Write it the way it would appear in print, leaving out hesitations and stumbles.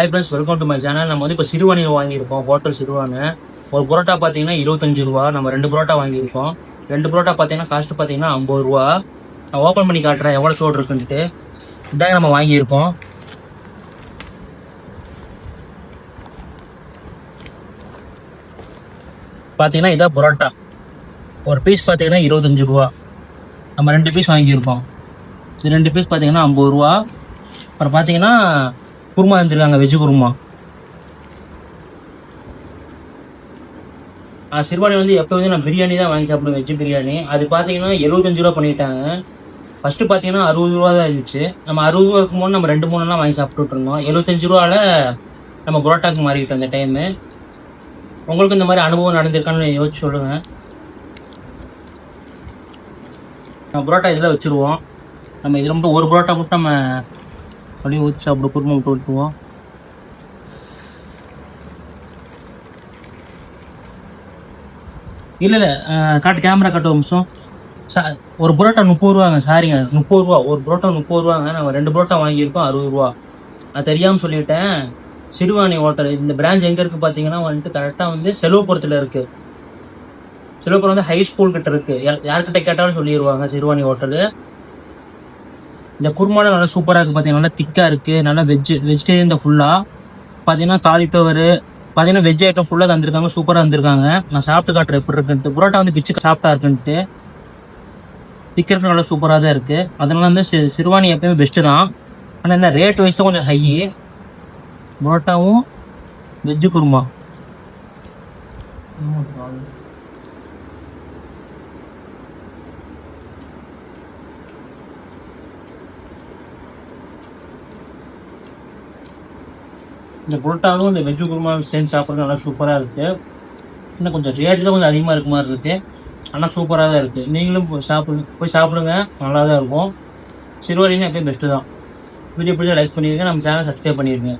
Hi friends, welcome to my channel. நம்ம வந்து இப்போ சிறுவாணியில் வாங்கியிருக்கோம். ஹோட்டல் சிறுவானு. ஒரு புரோட்டா பார்த்தீங்கன்னா 25 ரூபா. நம்ம 2 புரோட்டா வாங்கியிருக்கோம். 2 புரோட்டா பார்த்தீங்கன்னா காஸ்ட் பார்த்தீங்கன்னா 50 ரூபா. நான் ஓப்பன் பண்ணி காட்டுறேன் எவ்வளோ சோடு இருக்குன்ட்டு. இதாங்க நம்ம வாங்கியிருக்கோம். பார்த்தீங்கன்னா இதான் புரோட்டா. ஒரு பீஸ் பார்த்தீங்கன்னா 25 ரூபா. நம்ம 2 பீஸ் வாங்கியிருக்கோம். இது 2 பீஸ் பார்த்தீங்கன்னா 50 ரூபா. அப்புறம் பார்த்தீங்கன்னா குருமா இருந்துருக்காங்க, வெஜ்ஜு குருமா. சிறுவாணி வந்து எப்போ வந்து நான் பிரியாணி தான் வாங்கி சாப்பிடுவேன், வெஜ்ஜு பிரியாணி. அது பார்த்தீங்கன்னா 75 ரூபா பண்ணிட்டாங்க. ஃபஸ்ட்டு பார்த்தீங்கன்னா 60 ரூபா தான் இருந்துச்சு. நம்ம 60 ரூபா இருக்கும்போது நம்ம 2-3 வாங்கி சாப்பிட்டுட்டு இருந்தோம். 75 ரூபாவில் நம்ம புரோட்டாக்கு மாறிக்கிட்டோம் இந்த டைமு. உங்களுக்கு இந்த மாதிரி அனுபவம் நடந்திருக்கான்னு யோசிச்சு சொல்லுங்கள். நம்ம புரோட்டா இதில் வச்சுருவோம். நம்ம இதில் மட்டும் ஒரு புரோட்டா மட்டும் நம்ம அப்படியே ஊற்றி சாப்பிடுவோம், குருமா மட்டும் ஊற்றுவோம். இல்லை காட்டு, கேமரா காட்டு ஒரு நிமிஷம். ஒரு புரோட்டா 30 ரூபாங்க. சாரிங்க, 30 ரூபா. ஒரு புரோட்டா 30 ரூபாங்க. நம்ம 2 புரோட்டா வாங்கியிருக்கோம் 60 ரூபா. நான் தெரியாமல் சொல்லிட்டேன். சிறுவாணி ஹோட்டல் இந்த பிரான்ச் எங்கே இருக்குது பார்த்தீங்கன்னா வந்துட்டு கரெக்டாக வந்து செலவுப்புறத்தில் இருக்குது. செலவுப்புறம் வந்து ஹை ஸ்கூல் கிட்ட இருக்குது. யார்கிட்ட கேட்டாலும் சொல்லிடுவாங்க சிறுவாணி ஹோட்டலு. இந்த குருமாலாம் நல்லா சூப்பராக இருக்குது. பார்த்தீங்கன்னா நல்லா திக்காக இருக்குது. நல்லா வெஜிடேரியன் தான் ஃபுல்லாக. பார்த்தீங்கன்னா காலிஃப்ளவர், பார்த்தீங்கன்னா வெஜ் ஐட்டம் ஃபுல்லாக தந்துருக்காங்க. சூப்பராக தந்துருக்காங்க. நான் சாப்பிட்டு காட்டுறேன் எப்படி இருக்குன்ட்டு. புரோட்டா வந்து பிச்சு சாப்பிட்டா இருக்குன்ட்டு. திக்கிறதுக்கு நல்லா சூப்பராக தான் இருக்குது. அதனால வந்து சிறுவாணி எப்பயுமே பெஸ்ட்டு தான். ஆனால் என்ன ரேட் வைஸ் தான் கொஞ்சம் ஹை. புரோட்டாவும் வெஜ்ஜு குருமா. இந்த புரோட்டாவும் இந்த வெஜ்ஜு குருமா சேர்ந்து சாப்பிட்றது நல்லா சூப்பராக இருக்குது. இன்னும் கொஞ்சம் ரேட்டு தான் கொஞ்சம் அதிகமாக இருக்க மாதிரி இருக்குது. ஆனால் சூப்பராக தான் இருக்குது. நீங்களும் போய் சாப்பிடுங்க, நல்லா தான் இருக்கும். சிறுவாணின்னு எப்பயும் பெஸ்ட்டு தான். வீடியோ பிடிச்சா லைக் பண்ணிடுங்க, நம்ம சேனல் சப்ஸ்கிரைப் பண்ணிடுங்க.